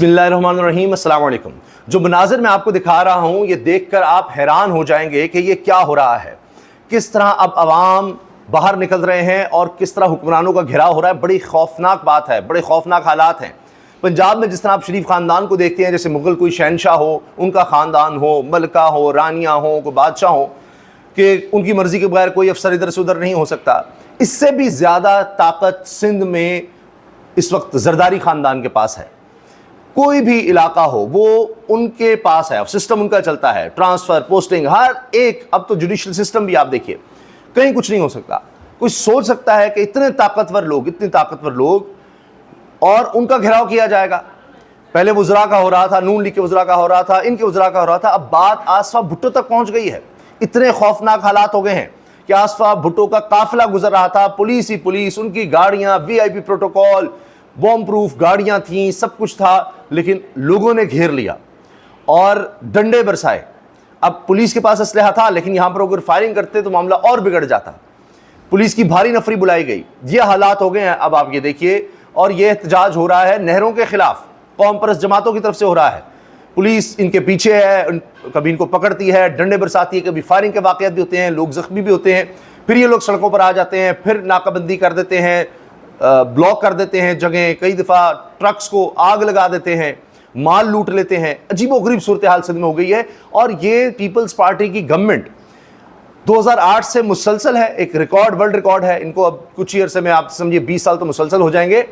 बिस्मिल्लाहिर्रहमानिर्रहीम, अस्सलाम वालेकुम। जो मनाज़िर मैं आपको दिखा रहा हूँ, ये देखकर आप हैरान हो जाएंगे कि ये क्या हो रहा है। किस तरह अब अवाम बाहर निकल रहे हैं और किस तरह हुक्मरानों का घेराव हो रहा है। बड़ी खौफनाक बात है, बड़े खौफनाक हालात हैं। पंजाब में जिस तरह आप शरीफ ख़ानदान को देखते हैं, जैसे मुग़ल कोई शहनशाह हो, उनका ख़ानदान हो, मलका हो, रानियाँ हो, कोई बादशाह हो, कि उनकी मर्ज़ी के बगैर कोई अफसर इधर से उधर नहीं हो सकता। इससे भी ज़्यादा ताकत सिंध में इस वक्त जरदारी ख़ानदान के पास है। कोई भी इलाका हो वो उनके पास है, सिस्टम उनका चलता है, ट्रांसफ़र, पोस्टिंग, हर एक। अब तो जुडिशल सिस्टम भी आप देखिए, कहीं कुछ नहीं हो सकता। कोई सोच सकता है कि इतने ताकतवर लोग और उनका घेराव किया जाएगा। पहले वज़रा का हो रहा था, नून लीग के वज़रा का हो रहा था, इनके वज़रा का हो रहा था। अब बात आसफा भुट्टो तक पहुंच गई है। इतने खौफनाक हालात हो गए हैं कि आसफा भुट्टो का काफिला गुजर रहा था, पुलिस ही पुलिस, उनकी गाड़ियां, वीआईपी प्रोटोकॉल, बॉम्ब प्रूफ गाड़ियां थीं, सब कुछ था, लेकिन लोगों ने घेर लिया और डंडे बरसाए। अब पुलिस के पास असलहा था, लेकिन यहां पर अगर फायरिंग करते तो मामला और बिगड़ जाता। पुलिस की भारी नफरी बुलाई गई। ये हालात हो गए हैं। अब आप ये देखिए, और ये एहतजाज हो रहा है नहरों के खिलाफ, कौम परस्त जमातों की तरफ से हो रहा है। पुलिस इनके पीछे है, कभी इनको पकड़ती है, डंडे बरसाती है, कभी फायरिंग के वाक़यात भी होते हैं, लोग जख्मी भी होते हैं। फिर ये लोग सड़कों पर आ जाते हैं, फिर नाकाबंदी कर देते हैं, ब्लॉक कर देते हैं जगह, कई दफ़ा ट्रक्स को आग लगा देते हैं, माल लूट लेते हैं। अजीबोगरीब सूरत हाल सिंध में हो गई है। और ये पीपल्स पार्टी की गवर्नमेंट 2008 से मुसलसल है, एक रिकॉर्ड, वर्ल्ड रिकॉर्ड है। इनको अब कुछ ईयर से, मैं आप समझिए 20 साल तो मुसलसल हो जाएंगे।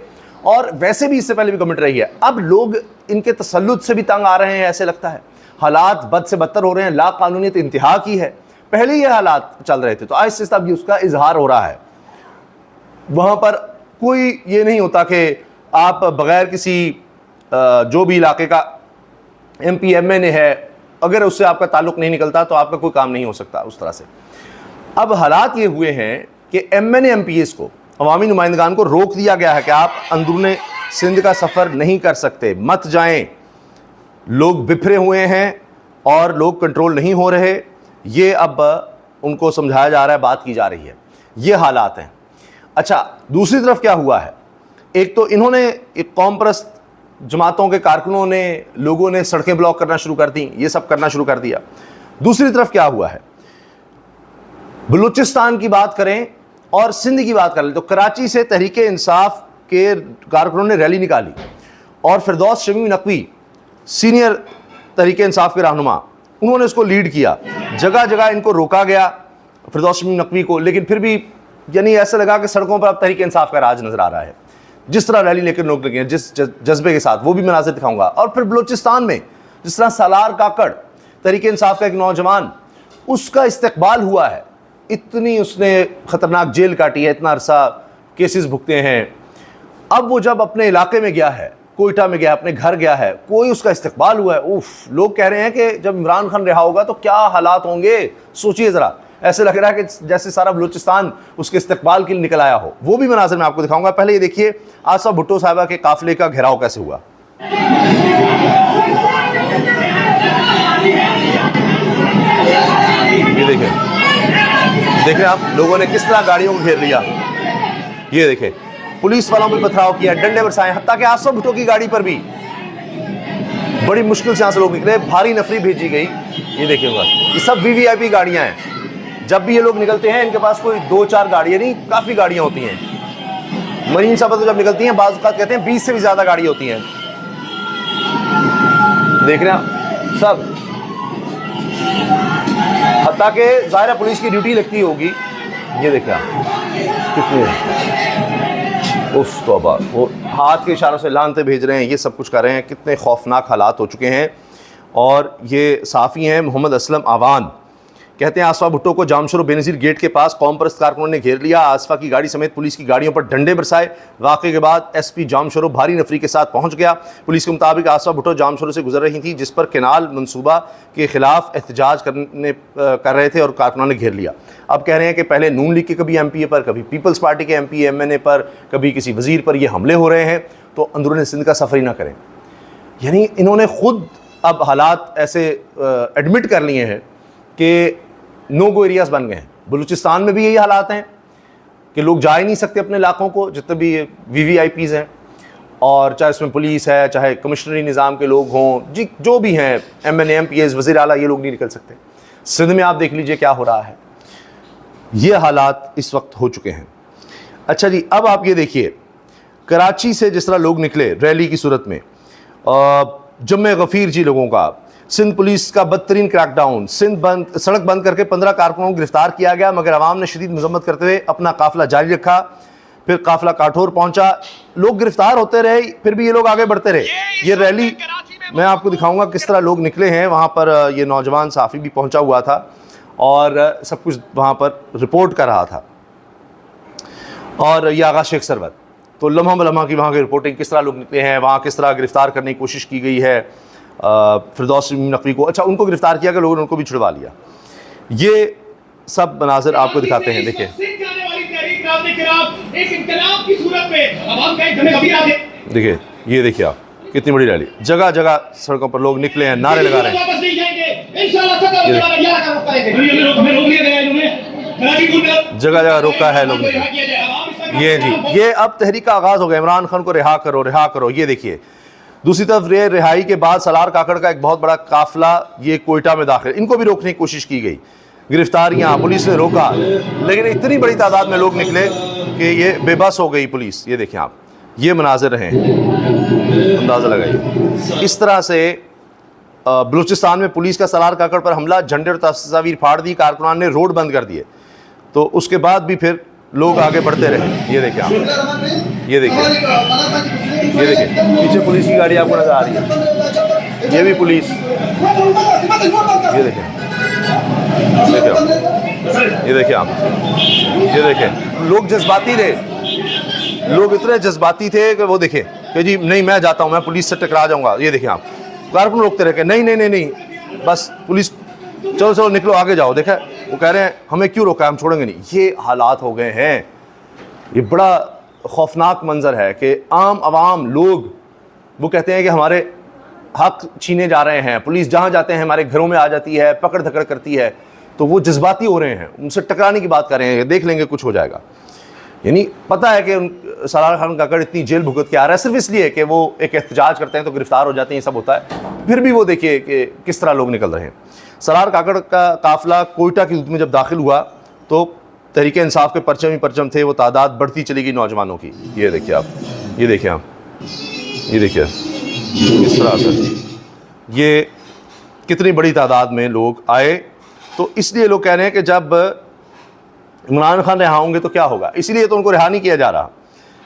और वैसे भी इससे पहले भी गवर्नमेंट रही है। अब लोग इनके तसल्लुत से भी तंग आ रहे हैं, ऐसे लगता है। हालात बद से बदतर हो रहे हैं, ला कानूनियत इंतहा की है। पहले ये हालात चल रहे थे, तो आहिस्ते आहिस्ते अब उसका इजहार हो रहा है। वहाँ पर कोई ये नहीं होता कि आप बग़ैर किसी जो भी इलाके का MP MNA है, अगर उससे आपका ताल्लुक़ नहीं निकलता तो आपका कोई काम नहीं हो सकता उस तरह से। अब हालात ये हुए हैं कि MNA MPs को, अवामी नुमाइंदगान को रोक दिया गया है कि आप अंदरूने सिंध का सफ़र नहीं कर सकते, मत जाएं। लोग बिखरे हुए हैं और लोग कंट्रोल नहीं हो रहे। ये अब उनको समझाया जा रहा है, बात की जा रही है। ये हालात हैं। अच्छा, दूसरी तरफ क्या हुआ है? एक तो इन्होंने, एक कौम परस्त जमातों के कारकुनों ने, लोगों ने सड़कें ब्लॉक करना शुरू कर दी, ये सब करना शुरू कर दिया। दूसरी तरफ क्या हुआ है? बलूचिस्तान की बात करें और सिंध की बात करें तो कराची से तहरीक इंसाफ के कारकुनों ने रैली निकाली और फिरदौस शमीम नकवी, सीनियर तहरीक इंसाफ के रहनुमा, उन्होंने इसको लीड किया। जगह जगह इनको रोका गया, फिरदौस शमीम नकवी को, लेकिन फिर भी यानी ऐसा लगा कि सड़कों पर अब तहरीक इंसाफ का राज नजर आ रहा है। जिस तरह रैली लेकर लोग लगे हैं, जिस जज्बे के साथ, वो भी मनाज़िर दिखाऊंगा। और फिर बलूचिस्तान में जिस तरह सालार काकड़, तहरीक इंसाफ का एक नौजवान, उसका इस्तकबाल हुआ है। इतनी उसने ख़तरनाक जेल काटी है, इतना अरसा केसेस भुगते हैं। अब वो जब अपने इलाके में गया है, कोयटा में गया, अपने घर गया है, कोई उसका इस्तकबाल हुआ है। उफ, लोग कह रहे हैं कि जब इमरान खान रहा होगा तो क्या हालात होंगे, सोचिए ज़रा। ऐसे लग रहा है कि जैसे सारा बलूचिस्तान उसके इस्तकबाल के लिए निकल आया हो। वो भी मनाज़िर मैं आपको दिखाऊंगा। पहले ये देखिए आसफा भुट्टो साहिबा के काफिले का घेराव कैसे हुआ। ये देखें आप, लोगों ने किस तरह गाड़ियों को घेर लिया। ये देखें, पुलिस वालों पर पथराव किया, डंडे बरसाए, हत्ता कि आसफा भुट्टो की गाड़ी पर भी बड़ी मुश्किल से यहाँ से लोग निकले, भारी नफरी भेजी गई। ये देखिएगा, ये सब VVIP गाड़ियाँ हैं। जब भी ये लोग निकलते हैं, इनके पास कोई 2-4 गाड़ियाँ नहीं, काफ़ी गाड़ियाँ होती हैं। मरीन साहब तो जब निकलती हैं, बाज़ औक़ात कहते हैं 20 से भी ज़्यादा गाड़ी होती हैं। देख रहे हैं सब, हत्ता कि ज़ाहिर है पुलिस की ड्यूटी लगती होगी। ये देख रहे हैं कितने, उफ तौबा, वो हाथ के इशारों से लानते भेज रहे हैं, ये सब कुछ कर रहे हैं। कितने खौफनाक हालात हो चुके हैं। और ये साफ़ी हैं मोहम्मद असलम आवान, कहते हैं आसफा भुट्टो को जामशोर बेनज़ीर गेट के पास कौम परस्त कारकुनों ने घेर लिया। आसफा की गाड़ी समेत पुलिस की गाड़ियों पर डंडे बरसाए। वाक़े के बाद SP जामशोर भारी नफरी के साथ पहुंच गया। पुलिस के मुताबिक आसफा भुट्टो जामशोर से गुजर रही थी, जिस पर केनाल मनसूबा के खिलाफ एहतजाज कर रहे थे और कारकुनों ने घेर लिया। अब कह रहे हैं कि पहले नून लीग के कभी MPA पर, कभी पीपल्स पार्टी के MP MNA पर, कभी किसी वज़ीर पर ये हमले हो रहे हैं, तो अंदरूनी सिंध का सफ़र ही ना करें। यानी इन्होंने खुद अब हालात ऐसे एडमिट कर लिए हैं कि नो गो एरियाज़ बन गए हैं। बलूचिस्तान में भी यही हालात हैं कि लोग जा ही नहीं सकते अपने इलाकों को, जितने भी VVIPs हैं। और चाहे उसमें पुलिस है, चाहे कमिश्नरी निज़ाम के लोग हों, जी जो भी हैं, MNA MPs वज़ीर आला, ये लोग नहीं निकल सकते। सिंध में आप देख लीजिए क्या हो रहा है, ये हालात इस वक्त हो चुके हैं। अच्छा जी, अब आप ये देखिए, कराची से जिस तरह लोग निकले रैली की सूरत में, जम्मे गफ़ीर जी लोगों का, सिंध पुलिस का बदतरीन क्रैकडाउन, सड़क बंद करके 15 कारकुनों को गिरफ्तार किया गया, मगर अवाम ने शदीद मजम्मत करते हुए अपना काफिला जारी रखा। फिर काफिला काठोर पहुंचा, लोग गिरफ्तार होते रहे, फिर भी ये लोग आगे बढ़ते रहे। ये रैली मैं आपको दिखाऊंगा किस तरह लोग निकले हैं। वहाँ पर ये नौजवान साफ़ी भी पहुंचा हुआ था और सब कुछ वहाँ पर रिपोर्ट कर रहा था, और ये आगा शेख सरवत, तो लम्हा बलम्हा की वहाँ की रिपोर्टिंग, किस तरह लोग निकले हैं, वहाँ किस तरह गिरफ़्तार करने की कोशिश की गई है फिरदौस शमीम नकवी को। अच्छा, उनको गिरफ़्तार किया गया, लोगों ने उनको भी छुड़वा लिया। ये सब मनाज़िर आपको दिखाते हैं, देखिए देखिए, ये देखिए आप, कितनी बड़ी रैली, जगह जगह सड़कों पर लोग निकले हैं, नारे लगा रहे हैं। जगह जगह रोका है लोग। ये जी, ये अब तहरीक का आगाज़ हो गया, इमरान खान को रिहा करो, रिहा करो। ये देखिए, दूसरी तरफ ये रिहाई के बाद सलार काकड़ का एक बहुत बड़ा काफिला ये कोयटा में दाखिल, इनको भी रोकने की कोशिश की गई, गिरफ्तारियां, पुलिस ने रोका, लेकिन इतनी बड़ी तादाद में लोग निकले कि ये बेबस हो गई पुलिस। ये देखें आप, ये मनाजिर हैं, अंदाज़ा लगाइए। इस तरह से बलूचिस्तान में पुलिस का सलार काकड़ पर हमला, झंडे और तस्वीर फाड़ दी, कारकुनान ने रोड बंद कर दिए, तो उसके बाद भी फिर लोग आगे बढ़ते रहे। ये देखिए आप, ये देखिए, ये देखिए, पीछे पुलिस की गाड़ी आपको नजर आ रही है, ये भी पुलिस, ये देखिए, देखिए आप, ये देखिए आप, ये देखिए, लोग जज्बाती थे, लोग इतने जज्बाती थे कि वो देखे कि जी नहीं मैं जाता हूँ, मैं पुलिस से टकरा जाऊँगा। ये देखिए आप, कारकुन रोकते रहे, नहीं नहीं नहीं नहीं, बस पुलिस, चलो चलो निकलो आगे जाओ। देखा, वो कह रहे हैं हमें क्यों रोका है, हम छोड़ेंगे नहीं। ये हालात हो गए हैं। ये बड़ा खौफनाक मंजर है कि आम आवाम लोग वो कहते हैं कि हमारे हक छीने जा रहे हैं, पुलिस जहाँ जाते हैं हमारे घरों में आ जाती है, पकड़ धकड़ करती है, तो वो जज्बाती हो रहे हैं, उनसे टकराने की बात कर रहे हैं, देख लेंगे कुछ हो जाएगा। यानी पता है कि सलार खान काकड़ इतनी जेल भुगत के आ रहा है सिर्फ इसलिए कि वो एक एहतजाज करते हैं तो गिरफ्तार हो जाते हैं, ये सब होता है। फिर भी वो देखिए कि किस तरह लोग निकल रहे हैं। सलार काकड़ का काफिला कोयटा की हदूद में जब दाखिल हुआ तो तहरीक इंसाफ के परचम ही परचम थे, वो तादाद बढ़ती चली गई नौजवानों की। ये देखिए आप, ये देखिए आप, ये देखिए किस तरह से ये कितनी बड़ी तादाद में लोग आए। तो इसलिए लोग कह रहे हैं कि जब इमरान खान रिहा होंगे तो क्या होगा, इसीलिए तो उनको रिहा नहीं किया जा रहा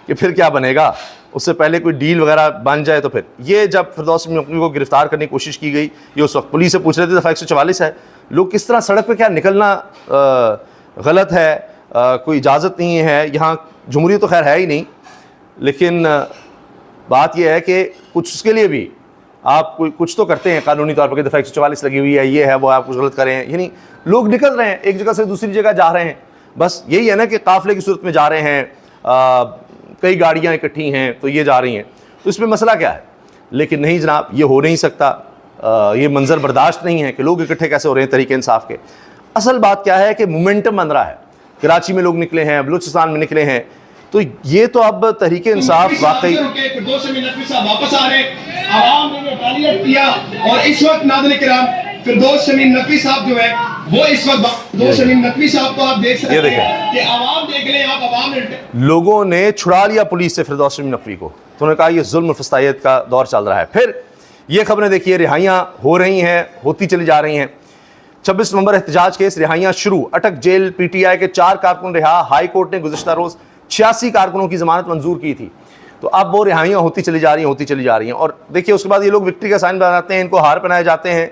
कि फिर क्या बनेगा, उससे पहले कोई डील वगैरह बन जाए तो फिर। ये जब फिरदौस शमीम नकवी को गिरफ्तार करने की कोशिश की गई, ये उस वक्त पुलिस से पूछ रहे थे, दफ़ा 144 है, लोग किस तरह सड़क पे, क्या निकलना गलत है, कोई इजाज़त नहीं है, यहाँ जमहूरियत तो खैर है ही नहीं, लेकिन बात यह है कि कुछ उसके लिए भी आप कुछ तो करते हैं कानूनी तौर पर कि दफ़ा 144 लगी हुई है, ये है वो, आप कुछ गलत करें, यानी लोग निकल रहे हैं, एक जगह से दूसरी जगह जा रहे हैं। बस यही है ना कि काफ़िले की सूरत में जा रहे हैं, कई गाड़ियाँ इकट्ठी हैं तो ये जा रही हैं, तो इसमें मसला क्या है। लेकिन नहीं जनाब, ये हो नहीं सकता, ये मंजर बर्दाश्त नहीं है कि लोग इकट्ठे कैसे हो रहे हैं तरीके इंसाफ के। असल बात क्या है कि मोमेंटम बन रहा है, कराची में लोग निकले हैं, बलूचिस्तान में निकले हैं, तो ये तो अब तहरीक इंसाफ वाकई वापस आ रहे, आवाम ने तालियां किया, और इस वक्त नाज़रीन किराम फिरदौस शमीम नकवी साहब जो है वो इस वक्त फिरदौस शमीम नकवी साहब को आप देख सकते हैं कि आवाम देख रहे हैं आप, आवाम ने लोगों ने छुड़ा लिया पुलिस से फिरदौस शमीम नकवी को, तो उन्होंने कहा ये जुल्म फस्तायत का दौर चल रहा है। फिर ये खबरें देखिए, रिहाइयाँ हो रही हैं, होती चली जा रही हैं। 26 नवंबर एहतजाज केस, रिहाइयाँ शुरू, अटक जेल, PTI के 4 कारकुन रिहा, हाई कोर्ट ने गुज़िश्ता रोज़ 86 कारकुनों की जमानत मंजूर की थी। तो अब वो रिहाइयाँ होती चली जा रही हैं, होती चली जा रही हैं। और देखिए उसके बाद ये लोग विक्ट्री का साइन बनाते हैं, इनको हार पहनाए जाते हैं।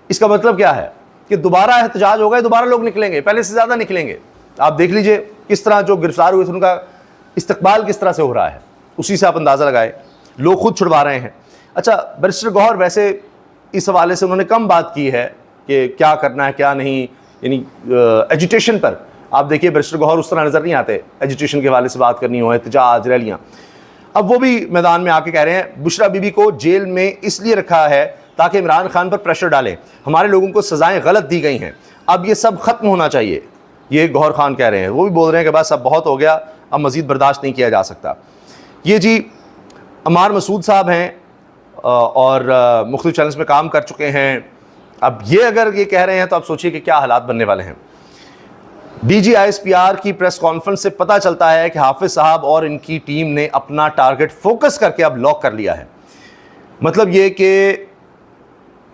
इसका मतलब क्या है कि दोबारा एहतजाज होगा, दोबारा लोग निकलेंगे, पहले से ज़्यादा निकलेंगे। आप देख लीजिए किस तरह जो गिरफ्तार हुए थे उनका इस्तकबाल किस तरह से हो रहा है, उसी से आप अंदाज़ा लगाए, लोग खुद छुड़वा रहे हैं। अच्छा, बैरिस्टर गौहर वैसे इस हवाले से उन्होंने कम बात की है कि क्या करना है क्या नहीं, यानी एजुटेशन पर आप देखिए बैरिस्टर गौहर उस तरह नज़र नहीं आते, एजुटेशन के हवाले से बात करनी हो, एहतजाज, रैलियाँ। अब वो भी मैदान में आके कह रहे हैं बुशरा बीबी को जेल में इसलिए रखा है ताकि इमरान खान पर प्रेशर डालें, हमारे लोगों को सज़ाएं गलत दी गई हैं, अब ये सब ख़त्म होना चाहिए, ये गौहर खान कह रहे हैं। वो भी बोल रहे हैं कि बस अब बहुत हो गया, अब मज़ीद बर्दाश्त नहीं किया जा सकता। ये जी अमार मसूद साहब हैं और मुख्तलिफ चैनल्स में काम कर चुके हैं। अब ये अगर ये कह रहे हैं तो आप सोचिए कि क्या हालात बनने वाले हैं। DGISPR की प्रेस कॉन्फ्रेंस से पता चलता है कि हाफिज साहब और इनकी टीम ने अपना टारगेट फोकस करके अब लॉक कर लिया है। मतलब ये कि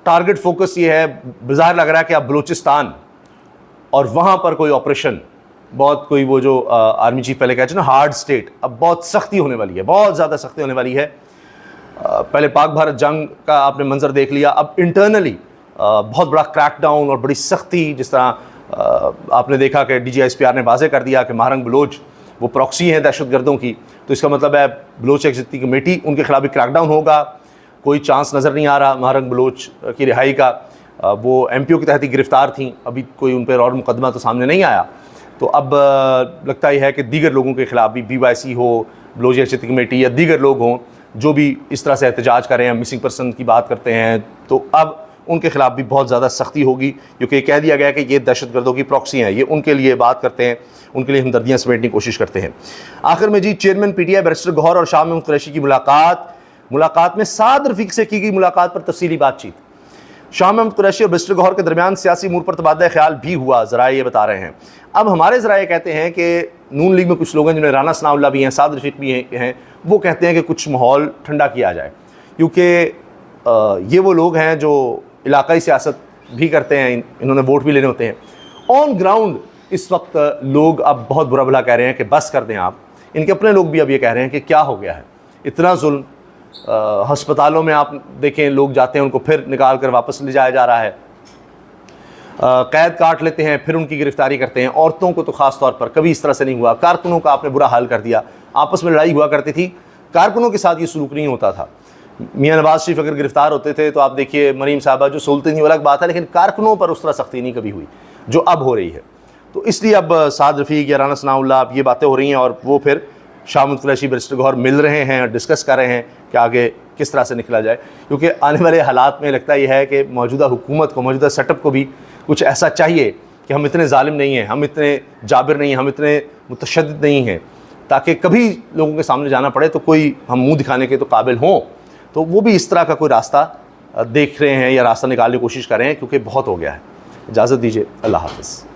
टारगेट फोकस ये है, बाज़ाहिर लग रहा है कि अब बलूचिस्तान और वहाँ पर कोई ऑपरेशन, बहुत कोई वो जो आर्मी चीफ पहले कहते हैं ना हार्ड स्टेट, अब बहुत सख्ती होने वाली है, बहुत ज़्यादा सख्ती होने वाली है। पहले पाक भारत जंग का आपने मंजर देख लिया, अब इंटरनली बहुत बड़ा क्रैकडाउन और बड़ी सख्ती, जिस तरह आपने देखा कि DGISPR ने वाज़े कर दिया कि महारंग बलोच वो प्रॉक्सी हैं दहशतगर्दों की, तो इसका मतलब है बलोच एग्जिटी कमेटी उनके खिलाफ भी क्रैकडाउन होगा। कोई चांस नज़र नहीं आ रहा महारंग बलोच की रिहाई का। वो MPO के तहत ही गिरफ़्तार थी, अभी कोई उन पर और मुकदमा तो सामने नहीं आया। तो अब लगता ही है कि दीगर लोगों के ख़िलाफ़ भी BYC हो, बलोच एग्जिटी कमेटी या दीगर लोग हों जो भी इस तरह से एहतजाज कर रहे हैं, मिसिंग पर्सन की बात करते हैं, तो अब उनके खिलाफ भी बहुत ज़्यादा सख्ती होगी, क्योंकि ये कह दिया गया कि ये दहशतगर्दों की प्रॉक्सी हैं, ये उनके लिए बात करते हैं, उनके लिए हमदर्दियाँ समेटने की कोशिश करते हैं। आखिर में जी, चेयरमैन PTI बैरिस्टर गौहर और शाह महमूद कुरैशी की मुलाकात में साद रफ़ीक से की गई मुलाकात पर तफसीली बातचीत। शाह महमूद कुरैशी और बैरिस्टर गौहर के दरमियान सियासी उमूर पर तबादला ख्याल भी हुआ, ज़राए ये बता रहे हैं। अब हमारे ज़राए कहते हैं कि नून लीग में कुछ लोग हैं जिनमें राना सनाउल्लाह भी हैं, साद रफ़ीक भी हैं, वो कहते हैं कि कुछ माहौल ठंडा किया जाए, क्योंकि ये वो लोग हैं जो इलाकाई सियासत भी करते हैं, इन्होंने वोट भी लेने होते हैं। ऑन ग्राउंड इस वक्त लोग अब बहुत बुरा भला कह रहे हैं कि बस कर दें आप। इनके अपने लोग भी अब ये कह रहे हैं कि क्या हो गया है, इतना जुल्म। हस्पतालों में आप देखें, लोग जाते हैं, उनको फिर निकाल कर वापस ले जाया जा रहा है, कैद काट लेते हैं, फिर उनकी गिरफ्तारी करते हैं। औरतों को तो ख़ास तौर पर कभी इस तरह से नहीं हुआ। कारकुनों का आपने बुरा हाल कर दिया, आपस में लड़ाई हुआ करती थी, कारकुनों के साथ ये सलूक नहीं होता था। मियाँ नवाज शरीफ अगर गिरफ्तार होते थे तो आप देखिए, मरीम साहबा जो सुलते थी वो अलग बात है, लेकिन कारकुनों पर उस तरह सख्ती नहीं कभी हुई जो अब हो रही है। तो इसलिए अब साद रफ़ीक या राना सनाउल्लाह, अब ये बातें हो रही हैं और वो फिर शाह महमूद कुरैशी बैरिस्टर गौहर मिल रहे हैं और डिस्कस कर रहे हैं कि आगे किस तरह से निकला जाए। क्योंकि आने वाले हालात में लगता यह है कि मौजूदा हुकूमत को, मौजूदा सेटअप को भी कुछ ऐसा चाहिए कि हम इतने जालिम नहीं हैं, हम इतने जाबिर नहीं हैं, हम इतने मुतशद्दिद नहीं हैं, ताकि कभी लोगों के सामने जाना पड़े तो कोई हम मुँह दिखाने के तो काबिल हों। तो वो भी इस तरह का कोई रास्ता देख रहे हैं या रास्ता निकालने की कोशिश कर रहे हैं, क्योंकि बहुत हो गया है। इजाज़त दीजिए, अल्लाह हाफ़िज़।